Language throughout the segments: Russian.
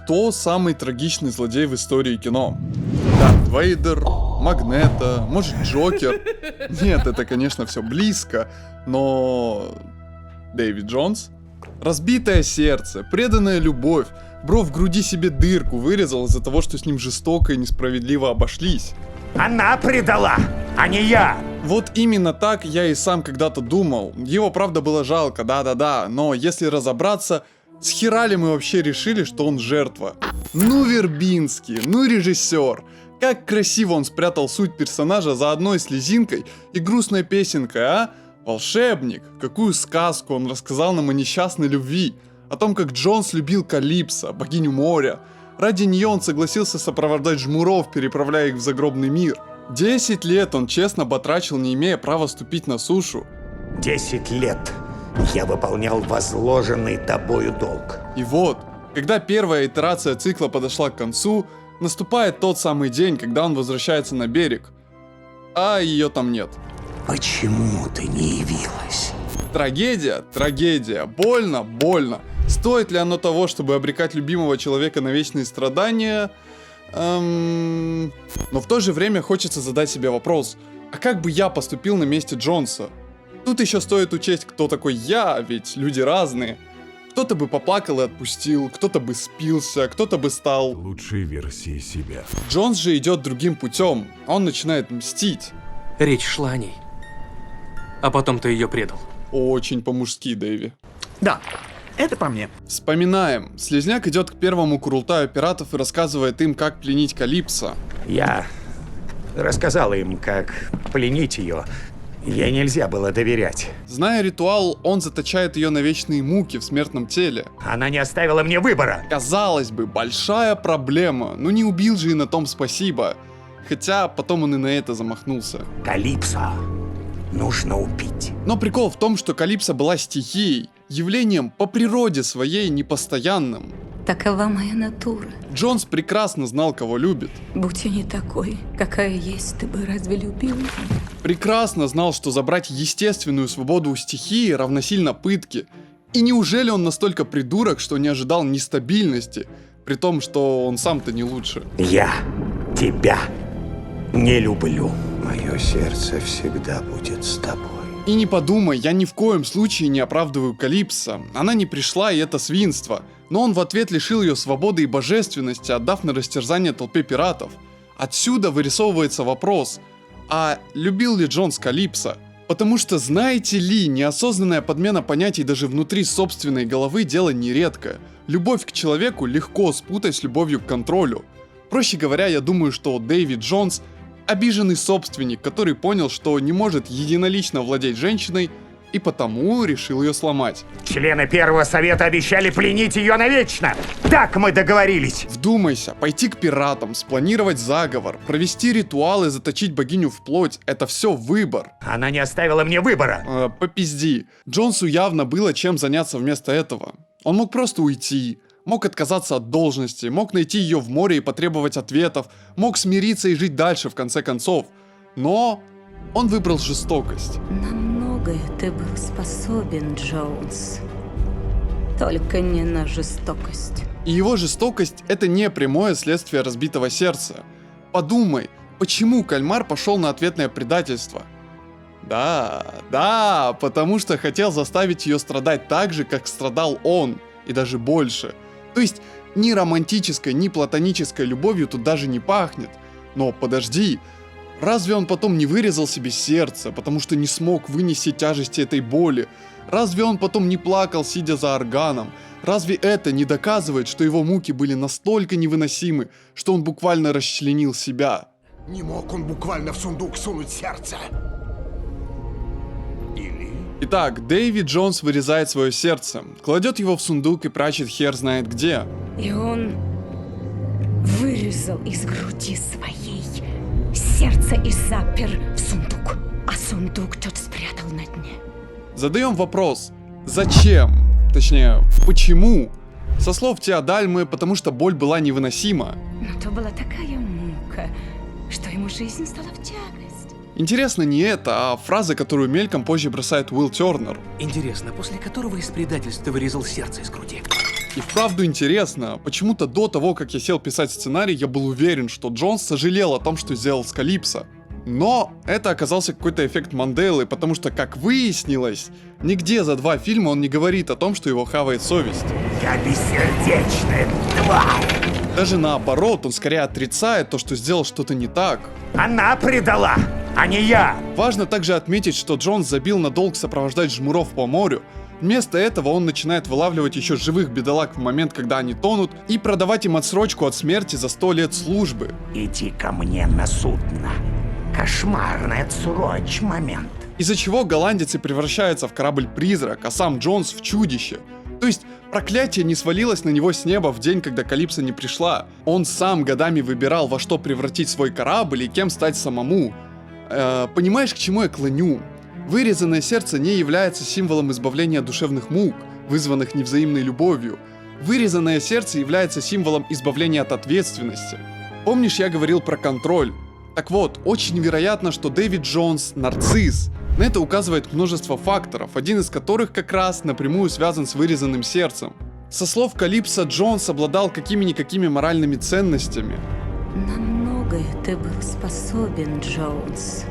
кто самый трагичный злодей в истории кино? Дарт Вейдер, Магнето, может Джокер? Нет, это, конечно, все близко, но... Дэвид Джонс? Разбитое сердце, преданная любовь. Бро в груди себе дырку вырезал из-за того, что с ним жестоко и несправедливо обошлись. Она предала, а не я! Вот именно так я и сам когда-то думал. Его правда было жалко, да-да-да, но если разобраться, с хера ли мы вообще решили, что он жертва? Ну Вербинский, ну режиссер. Как красиво он спрятал суть персонажа за одной слезинкой и грустной песенкой, а? Волшебник, какую сказку он рассказал нам о несчастной любви, о том, как Джонс любил Калипсо, богиню моря. Ради нее он согласился сопровождать жмуров, переправляя их в загробный мир. 10 лет он честно батрачил, не имея права ступить на сушу. 10 лет я выполнял возложенный тобою долг. И вот, когда первая итерация цикла подошла к концу, наступает тот самый день, когда он возвращается на берег. А ее там нет. Почему ты не явилась? Трагедия, трагедия, больно, больно. Стоит ли оно того, чтобы обрекать любимого человека на вечные страдания? Но в то же время хочется задать себе вопрос, а как бы я поступил на месте Джонса? Тут еще стоит учесть, кто такой я, ведь люди разные. Кто-то бы поплакал и отпустил, кто-то бы спился, кто-то бы стал лучшей версией себя. Джонс же идет другим путем, он начинает мстить. Речь шла о ней. А потом ты ее предал. Очень по-мужски, Дэви. Да, это по мне. Вспоминаем. Слизняк идет к первому Курултаю пиратов и рассказывает им, как пленить Калипсо. Я рассказал им, как пленить ее. Ей нельзя было доверять. Зная ритуал, он заточает ее на вечные муки в смертном теле. Она не оставила мне выбора. Казалось бы, большая проблема, но не убил же и на том спасибо. Хотя потом он и на это замахнулся. Калипсо нужно убить. Но прикол в том, что Калипсо была стихией, явлением по природе своей непостоянным. Такова моя натура. Джонс прекрасно знал, кого любит. Будь я не такой, какая есть, ты бы разве любил меня? Прекрасно знал, что забрать естественную свободу у стихии равносильно пытке. И неужели он настолько придурок, что не ожидал нестабильности, при том, что он сам-то не лучше? Я тебя не люблю. Мое сердце всегда будет с тобой. И не подумай, я ни в коем случае не оправдываю Калипсо. Она не пришла, и это свинство. Но он в ответ лишил ее свободы и божественности, отдав на растерзание толпе пиратов. Отсюда вырисовывается вопрос, а любил ли Джонс Калипсо? Потому что, знаете ли, неосознанная подмена понятий даже внутри собственной головы дело нередкое. Любовь к человеку легко спутать с любовью к контролю. Проще говоря, я думаю, что Дэвид Джонс обиженный собственник, который понял, что не может единолично владеть женщиной, и потому решил ее сломать. Члены Первого Совета обещали пленить ее навечно. Так мы договорились. Вдумайся, пойти к пиратам, спланировать заговор, провести ритуал и заточить богиню в плоть — это все выбор. Она не оставила мне выбора. Попизди. Джонсу явно было чем заняться вместо этого. Он мог просто уйти, мог отказаться от должности, мог найти ее в море и потребовать ответов, мог смириться и жить дальше в конце концов. Но он выбрал жестокость. На многое ты был способен, Джонс. Только не на жестокость. И его жестокость — это не прямое следствие разбитого сердца. Подумай, почему кальмар пошел на ответное предательство? Да, потому что хотел заставить ее страдать так же, как страдал он, и даже больше. То есть ни романтической, ни платонической любовью тут даже не пахнет. Но подожди, разве он потом не вырезал себе сердце, потому что не смог вынести тяжести этой боли? Разве он потом не плакал, сидя за органом? Разве это не доказывает, что его муки были настолько невыносимы, что он буквально расчленил себя? Не мог он буквально в сундук сунуть сердце? Итак, Дэвид Джонс вырезает свое сердце, кладет его в сундук и прячет хер знает где. И он вырезал из груди своей сердце и запер в сундук. А сундук тот спрятал на дне. Задаем вопрос, зачем? Точнее, почему? Со слов Теодальмы, потому что боль была невыносима. Но то была такая мука, что ему жизнь стала в тягость. Интересно не это, а фраза, которую мельком позже бросает Уилл Тернер. Интересно, после которого из предательства ты вырезал сердце из груди? И вправду интересно, почему-то до того, как я сел писать сценарий, я был уверен, что Джонс сожалел о том, что сделал с Калипсо. Но это оказался какой-то эффект Манделы, потому что, как выяснилось, нигде за 2 фильма он не говорит о том, что его хавает совесть. Я бессердечная тварь. Даже наоборот, он скорее отрицает то, что сделал что-то не так. Она предала, а не я. Важно также отметить, что Джонс забил на долг сопровождать жмуров по морю. Вместо этого он начинает вылавливать еще живых бедолаг в момент, когда они тонут, и продавать им отсрочку от смерти за 100 лет службы. Иди ко мне на судно. Кошмарный отсрочь момент. Из-за чего голландец и превращается в корабль-призрак, а сам Джонс в чудище. То есть проклятие не свалилось на него с неба в день, когда Калипсо не пришла. Он сам годами выбирал, во что превратить свой корабль и кем стать самому. Понимаешь, к чему я клоню? Вырезанное сердце не является символом избавления от душевных мук, вызванных невзаимной любовью. Вырезанное сердце является символом избавления от ответственности. Помнишь, я говорил про контроль? Так вот, очень вероятно, что Дэвид Джонс – нарцисс. На это указывает множество факторов, один из которых как раз напрямую связан с вырезанным сердцем. Со слов Калипсо, Джонс обладал какими-никакими моральными ценностями. На многое ты был способен, Джонс.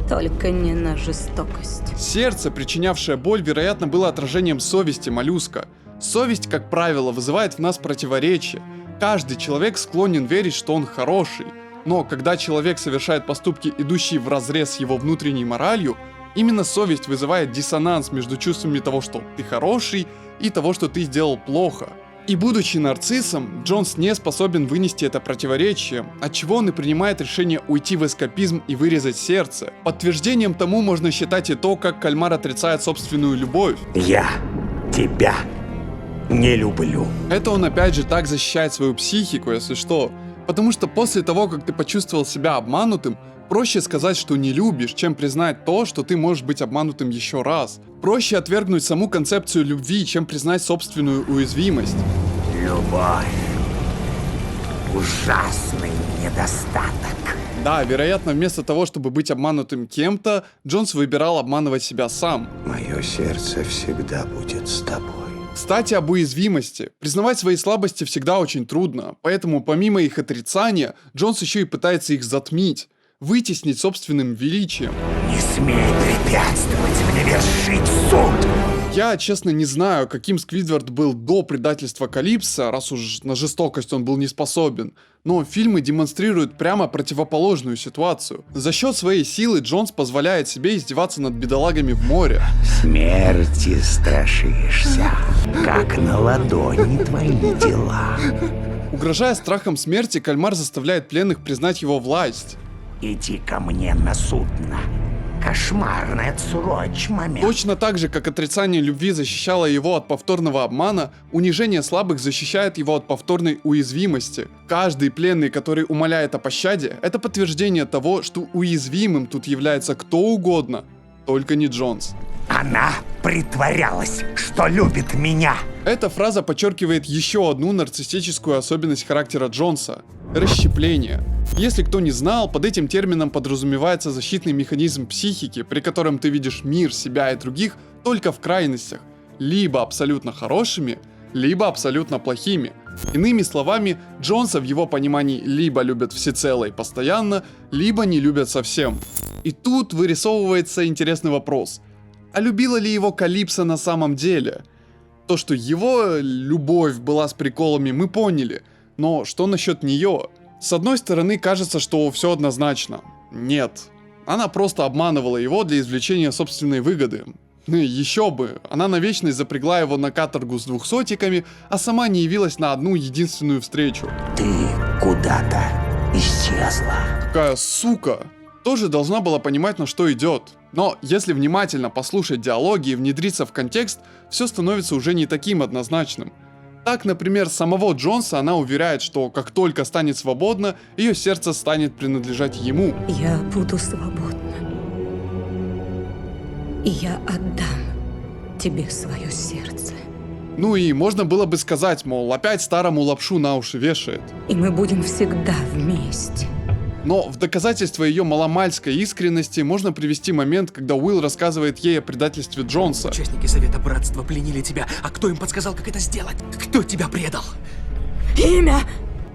Только не на жестокость. Сердце, причинявшее боль, вероятно, было отражением совести моллюска. Совесть, как правило, вызывает в нас противоречие. Каждый человек склонен верить, что он хороший. Но когда человек совершает поступки, идущие вразрез с его внутренней моралью, именно совесть вызывает диссонанс между чувствами того, что ты хороший, и того, что ты сделал плохо. И будучи нарциссом, Джонс не способен вынести это противоречие, отчего он и принимает решение уйти в эскапизм и вырезать сердце. Подтверждением тому можно считать и то, как кальмар отрицает собственную любовь. Я тебя не люблю. Это он опять же так защищает свою психику, если что. Потому что после того, как ты почувствовал себя обманутым, проще сказать, что не любишь, чем признать то, что ты можешь быть обманутым еще раз. Проще отвергнуть саму концепцию любви, чем признать собственную уязвимость. Любовь. Ужасный недостаток. Да, вероятно, вместо того, чтобы быть обманутым кем-то, Джонс выбирал обманывать себя сам. Мое сердце всегда будет с тобой. Кстати, об уязвимости. Признавать свои слабости всегда очень трудно, поэтому помимо их отрицания, Джонс еще и пытается их затмить, вытеснить собственным величием. Не смей препятствовать мне вершить суд. Я, честно, не знаю, каким Сквидвард был до предательства Калипсо, раз уж на жестокость он был не способен, но фильмы демонстрируют прямо противоположную ситуацию. За счет своей силы Джонс позволяет себе издеваться над бедолагами в море. Смерти страшишься, как на ладони твои дела. Угрожая страхом смерти, кальмар заставляет пленных признать его власть. Иди ко мне на судно. Кошмарный отсрочь момент. Точно так же, как отрицание любви защищало его от повторного обмана, унижение слабых защищает его от повторной уязвимости. Каждый пленный, который умоляет о пощаде, это подтверждение того, что уязвимым тут является кто угодно, только не Джонс. Она притворялась, что любит меня. Эта фраза подчеркивает еще одну нарциссическую особенность характера Джонса – расщепление. Если кто не знал, под этим термином подразумевается защитный механизм психики, при котором ты видишь мир, себя и других только в крайностях, либо абсолютно хорошими, либо абсолютно плохими. Иными словами, Джонса в его понимании либо любят всецело и постоянно, либо не любят совсем. И тут вырисовывается интересный вопрос. А любила ли его Калипсо на самом деле? То, что его любовь была с приколами, мы поняли. Но что насчет нее? С одной стороны, кажется, что все однозначно. Нет. Она просто обманывала его для извлечения собственной выгоды. Ну и еще бы, она на вечность запрягла его на каторгу с 200-ками, а сама не явилась на одну единственную встречу. Ты куда-то исчезла. Какая сука! Тоже должна была понимать, на что идет. Но если внимательно послушать диалоги и внедриться в контекст, все становится уже не таким однозначным. Так, например, самого Джонса она уверяет, что как только станет свободна, ее сердце станет принадлежать ему. Я буду свободна. И я отдам тебе свое сердце. Ну и можно было бы сказать, мол, опять старому лапшу на уши вешает. И мы будем всегда вместе. Но в доказательство ее маломальской искренности можно привести момент, когда Уилл рассказывает ей о предательстве Джонса. Участники Совета Братства пленили тебя, а кто им подсказал, как это сделать? Кто тебя предал? Имя!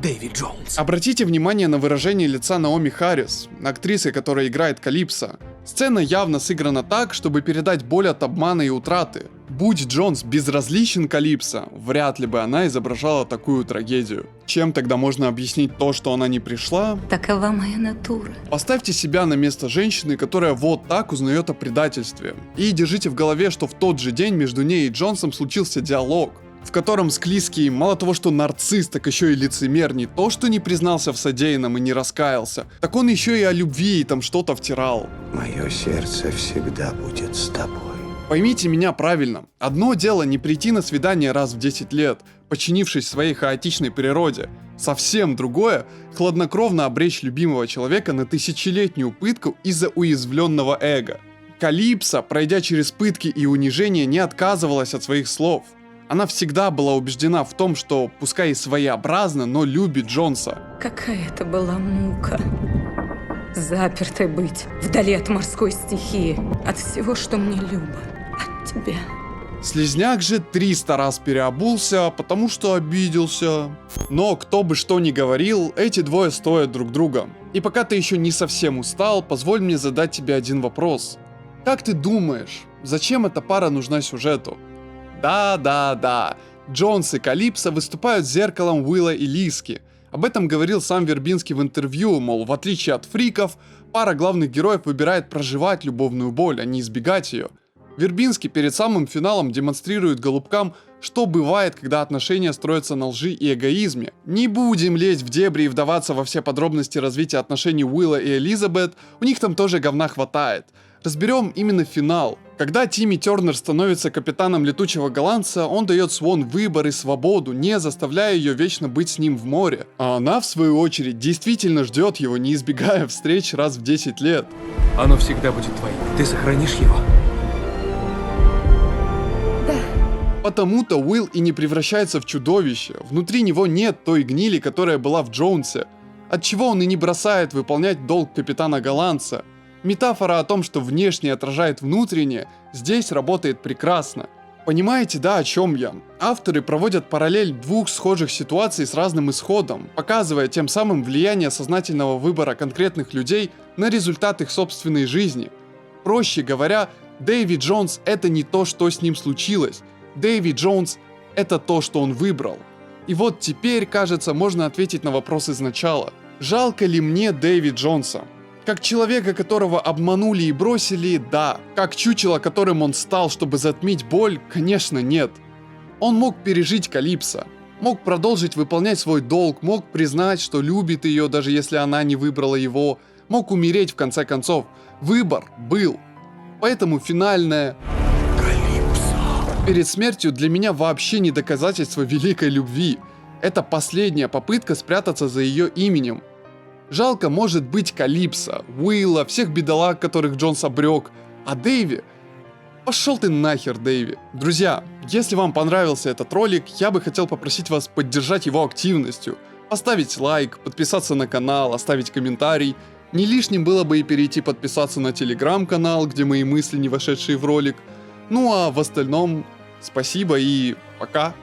Дэвид Джонс. Обратите внимание на выражение лица Наоми Харрис, актрисы, которая играет Калипсо. Сцена явно сыграна так, чтобы передать боль от обмана и утраты. Будь Джонс безразличен Калипсо, вряд ли бы она изображала такую трагедию. Чем тогда можно объяснить то, что она не пришла? Такова моя натура. Поставьте себя на место женщины, которая вот так узнает о предательстве. И держите в голове, что в тот же день между ней и Джонсом случился диалог, в котором Склизкий мало того, что нарцисс, так еще и лицемер, не то что не признался в содеянном и не раскаялся, так он еще и о любви и там что-то втирал. Мое сердце всегда будет с тобой. Поймите меня правильно, одно дело не прийти на свидание раз в 10 лет, подчинившись своей хаотичной природе. Совсем другое — хладнокровно обречь любимого человека на тысячелетнюю пытку из-за уязвленного эго. Калипсо, пройдя через пытки и унижения, не отказывалась от своих слов. Она всегда была убеждена в том, что, пускай и своеобразно, но любит Джонса. Какая это была мука. Запертой быть, вдали от морской стихии, от всего, что мне любо, от тебя. Слизняк же 300 раз переобулся, потому что обиделся. Но кто бы что ни говорил, эти двое стоят друг друга. И пока ты еще не совсем устал, позволь мне задать тебе один вопрос. Как ты думаешь, зачем эта пара нужна сюжету? Да, Джонс и Калипсо выступают зеркалом Уилла и Лиски. Об этом говорил сам Вербинский в интервью, мол, в отличие от фриков, пара главных героев выбирает проживать любовную боль, а не избегать ее. Вербинский перед самым финалом демонстрирует голубкам, что бывает, когда отношения строятся на лжи и эгоизме. Не будем лезть в дебри и вдаваться во все подробности развития отношений Уилла и Элизабет, у них там тоже говна хватает. Разберем именно финал. Когда Тимми Тернер становится капитаном летучего голландца, он дает Свон выбор и свободу, не заставляя ее вечно быть с ним в море. А она, в свою очередь, действительно ждет его, не избегая встреч раз в 10 лет. Оно всегда будет твоим. Ты сохранишь его. Потому-то Уилл и не превращается в чудовище. Внутри него нет той гнили, которая была в Джонсе. Отчего он и не бросает выполнять долг капитана голландца. Метафора о том, что внешнее отражает внутреннее, здесь работает прекрасно. Понимаете, да, о чем я? Авторы проводят параллель двух схожих ситуаций с разным исходом, показывая тем самым влияние сознательного выбора конкретных людей на результат их собственной жизни. Проще говоря, Дэвид Джонс — это не то, что с ним случилось. Дэвид Джонс — это то, что он выбрал. И вот теперь, кажется, можно ответить на вопрос изначала. Жалко ли мне Дэвид Джонса? Как человека, которого обманули и бросили, да. Как чучело, которым он стал, чтобы затмить боль, конечно, нет. Он мог пережить Калипсо, мог продолжить выполнять свой долг, мог признать, что любит ее, даже если она не выбрала его, мог умереть в конце концов. Выбор был. Поэтому финальное Калипсо перед смертью для меня вообще не доказательство великой любви. Это последняя попытка спрятаться за ее именем. Жалко может быть Калипсо, Уилла, всех бедолаг, которых Джонс обрек. А Дэйви? Пошел ты нахер, Дэйви. Друзья, если вам понравился этот ролик, я бы хотел попросить вас поддержать его активностью. Поставить лайк, подписаться на канал, оставить комментарий. Не лишним было бы и перейти подписаться на телеграм-канал, где мои мысли, не вошедшие в ролик. Ну а в остальном, спасибо и пока.